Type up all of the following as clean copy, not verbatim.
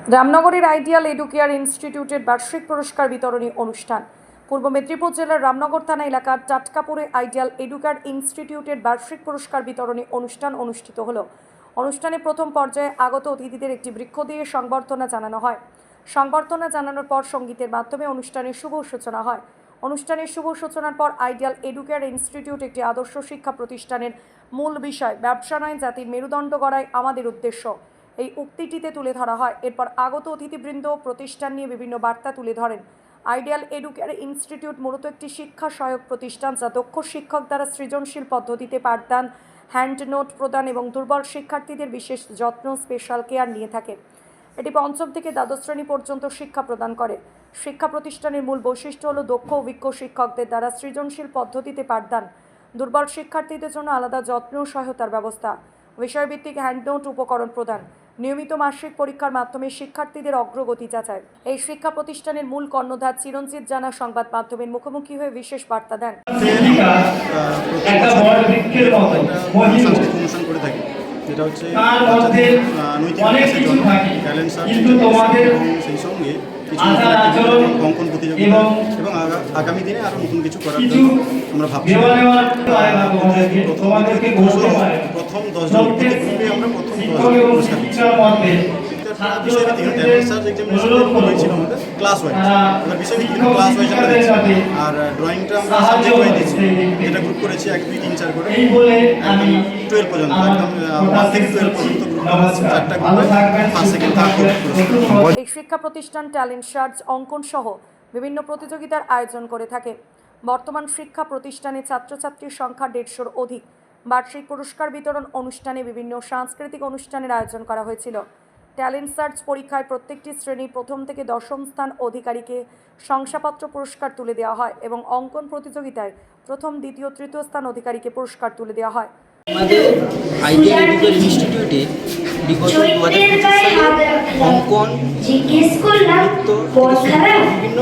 রামনগরের ideal educare ইনস্টিটিউটের বার্ষিক পুরস্কার বিতরণী অনুষ্ঠান। পূর্ব মেদিনীপুর জেলার রামনগর থানা এলাকার টাটকাপুরে আইডিয়াল এডুকেয়ার ইনস্টিটিউটের বার্ষিক পুরস্কার বিতরণী অনুষ্ঠান অনুষ্ঠিত হলো। অনুষ্ঠানে প্রথম পর্যায়ে আগত অতিথিদের একটি বৃক্ষ দিয়ে সংবর্ধনা জানানো হয়। সংবর্ধনা জানানোর পর সঙ্গীতের মাধ্যমে অনুষ্ঠানের শুভ সূচনা হয়। অনুষ্ঠানের শুভ সূচনার পর আইডিয়াল এডুকেয়ার ইনস্টিটিউট একটি আদর্শ শিক্ষা প্রতিষ্ঠানের মূল বিষয় ব্যবসা নয়, জাতির মেরুদণ্ড গড়াই আমাদের উদ্দেশ্য, এই উক্তিটিতে তুলে ধরা হয়। এরপর আগত অতিথিবৃন্দ প্রতিষ্ঠান নিয়ে বিভিন্ন বার্তা তুলে ধরেন। আইডিয়াল এডুকেয়ার ইনস্টিটিউট মূলত একটি শিক্ষা সহায়ক প্রতিষ্ঠান, যা দক্ষ শিক্ষক দ্বারা সৃজনশীল পদ্ধতিতে পাঠদান, হ্যান্ড নোট প্রদান এবং দুর্বল শিক্ষার্থীদের বিশেষ যত্ন, স্পেশাল কেয়ার নিয়ে থাকে। এটি পঞ্চম থেকে দ্বাদশ শ্রেণী পর্যন্ত শিক্ষা প্রদান করে। শিক্ষা প্রতিষ্ঠানের মূল বৈশিষ্ট্য হল দক্ষ অভিজ্ঞ শিক্ষকদের দ্বারা সৃজনশীল পদ্ধতিতে পাঠদান, দুর্বল শিক্ষার্থীদের জন্য আলাদা যত্ন ও সহায়তার ব্যবস্থা, বিষয়ভিত্তিক হ্যান্ড নোট উপকরণ প্রদান, নিয়মিত মাসিক পরীক্ষার মাধ্যমে শিক্ষার্থীদের অগ্রগতি যাচাই। এই শিক্ষা প্রতিষ্ঠানের মূল কর্ণধার চিরঞ্জিত জানা সংবাদ মাধ্যমের মুখোমুখি হয়ে বিশেষ বার্তা দেন। যেটা হচ্ছে নৈতিক ট্যালেন্ট সার্চ এবং সেই সঙ্গে কিছু অঙ্কন প্রতিযোগিতা এবং আগামী দিনে আরও নতুন কিছু করার জন্য আমরা ভাবছি। প্রথম 10 জন গ্রুপে আমরা প্রথম 10 জন পুরস্কার দিচ্ছি। বিষয়ভিত্তিক ট্যালেন্ট সার্চ এক্সামিনেশন হয়েছিল আমাদের ক্লাস ওয়াইজ, আমরা বিষয়ভিত্তিক ক্লাস ওয়াইজ আমরা দিচ্ছি। আর ড্রয়িংটা আমরা সাবজেক্ট ওয়াইজ দিচ্ছি, যেটা গ্রুপ করেছি 1, 2, 3, 4 করে 12 পর্যন্ত, একদম 1 থেকে 12 পর্যন্ত গ্রুপ 4টা গ্রুপে ফার্স্ট, সেকেন্ড, থার্ড করে। এই শিক্ষা প্রতিষ্ঠান ট্যালেন্ট সার্চ, অঙ্কন সহ বিভিন্ন প্রতিযোগিতার আয়োজন করে থাকে। বর্তমান শিক্ষা প্রতিষ্ঠানে ছাত্রছাত্রীর সংখ্যা 150-র অধিক। বার্ষিক পুরস্কার বিতরণ অনুষ্ঠানে বিভিন্ন সাংস্কৃতিক অনুষ্ঠানের আয়োজন করা হয়েছিল। ট্যালেন্ট সার্চ পরীক্ষায় প্রত্যেকটি শ্রেণীর প্রথম থেকে দশম স্থান অধিকারীকে শংসাপত্র পুরস্কার তুলে দেওয়া হয় এবং অঙ্কন প্রতিযোগিতায় প্রথম, দ্বিতীয়, তৃতীয় স্থান অধিকারীকে পুরস্কার তুলে দেওয়া হয়। আমাদের আইডিয়াল এডুকেয়ার ইনস্টিটিউটে বিগত 2025 সালে অঙ্কন, নৃত্য, বিভিন্ন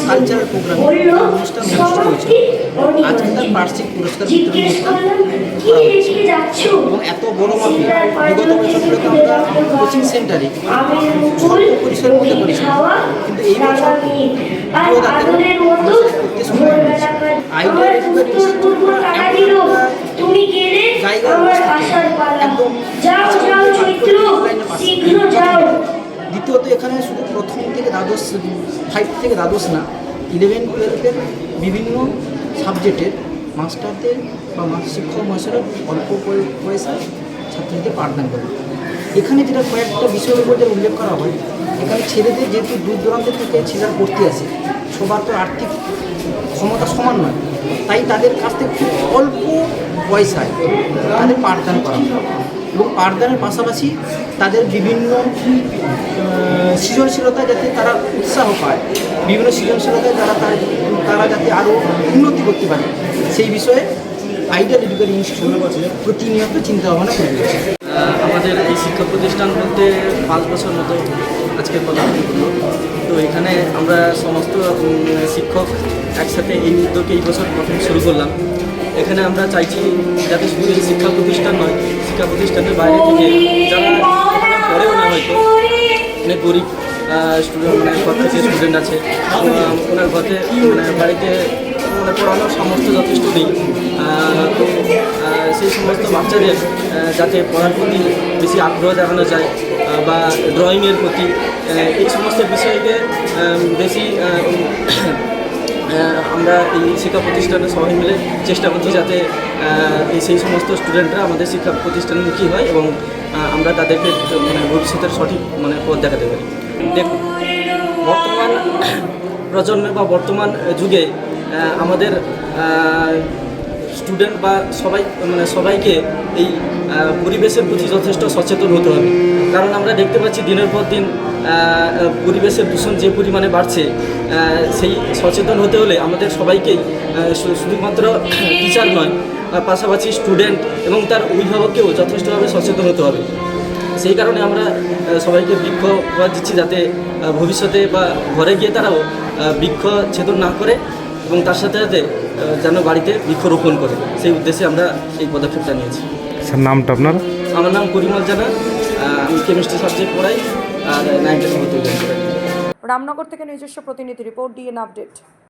কালচারাল প্রোগ্রাম অনুষ্ঠান অনুষ্ঠিত হয়েছিল। আজকে তার বার্ষিক পুরস্কার বিতরণ এবং এত বড় মাপে বিগত বছরগুলোতে আমরা কোচিং সেন্টারে স্বল্প পরিসরের মধ্যে করেছিলাম, কিন্তু এই বছর করতে শুরু করেছি। আইডিয়াল এডুকেয়ার ইনস্টিটিউট দ্বিতীয়ত এখানে শুধু প্রথম থেকে দ্বাদশ, 5 থেকে দ্বাদশ না, 11, 12-এর বিভিন্ন সাবজেক্টের মাস্টারদের বা শিক্ষক মহাশয়রা অল্প পয়সায় ছাত্রীদের পাঠদান করে। এখানে যেটা কয়েকটা বিষয়ের উপর যেটা উল্লেখ করা হয়, এখানে ছেলেদের যেহেতু দূর দূরান্ত থেকে ছেলেরা পড়তে আসে, সবার তো আর্থিক ক্ষমতা সমান নয়, তাই তাদের কাছ থেকে খুব অল্প পয়সায় তাদের পাঠদান করা হয় এবং পাঠদানের পাশাপাশি তাদের বিভিন্ন সৃজনশীলতা যাতে তারা উৎসাহ পায়, বিভিন্ন সৃজনশীলতায় তারা যাতে আরও উন্নতি করতে পারে, সেই বিষয়ে আইডিয়াল এডুকেয়ার ইনস্টিটিউট প্রতিনিয়ত চিন্তাভাবনা করে রয়েছে। আমাদের এই শিক্ষা প্রতিষ্ঠান বলতে 5 বছর মতো আজকে পদার্পণ করলো। তো এখানে আমরা সমস্ত শিক্ষক একসাথে এই উদ্যোগে এই বছর প্রথম শুরু করলাম। এখানে আমরা চাইছি যাতে শুধু এই শিক্ষা প্রতিষ্ঠান নয়, শিক্ষা প্রতিষ্ঠানের বাইরে থেকে যারা এখানে পড়েও না, হয়তো অনেক গরিব স্টুডেন্ট, ঘর থেকে স্টুডেন্ট আছে, ওনার ঘরে বাড়িতে পড়ানোর সামর্থ্য যথেষ্ট নেই, তো সেই সমস্ত বাচ্চাদের যাতে পড়ার প্রতি বেশি আগ্রহ দেখানো যায় বা ড্রয়িংয়ের প্রতি, এই সমস্ত বিষয়কে বেশি আমরা এই শিক্ষা প্রতিষ্ঠানে সবাই মিলে চেষ্টা করছি যাতে সেই সমস্ত স্টুডেন্টরা আমাদের শিক্ষা প্রতিষ্ঠানমুখী হয় এবং আমরা তাদেরকে ভবিষ্যতের সঠিক পথ দেখাতে পারি। দেখুন, বর্তমান প্রজন্মে বা বর্তমান যুগে আমাদের স্টুডেন্ট বা সবাইকে এই পরিবেশের প্রতি যথেষ্ট সচেতন হতে হবে। কারণ আমরা দেখতে পাচ্ছি দিনের পর দিন পরিবেশের দূষণ যে পরিমাণে বাড়ছে, সেই সচেতন হতে হলে আমাদের সবাইকেই শুধুমাত্র টিচার নয়, পাশাপাশি স্টুডেন্ট এবং তার অভিভাবককেও যথেষ্টভাবে সচেতন হতে হবে। সেই কারণে আমরা সবাইকে বৃক্ষ দিচ্ছি, যাতে ভবিষ্যতে বা ঘরে গিয়ে তারাও বৃক্ষ ছেদন না করে এবং তার সাথে সাথে যেন বাড়িতে বৃক্ষরোপণ করে, সেই উদ্দেশ্যে আমরা এই পদক্ষেপটা নিয়েছি। স্যার, নামটা আপনার? আমার নাম পরিমল জানা, আমি কেমিস্ট্রি সাবজেক্ট পড়াই। আর 9-10 ভর্তি হয়ে যাবে। রামনগর থেকে নিজস্ব প্রতিনিধি রিপোর্ট, ডিএন আপডেট।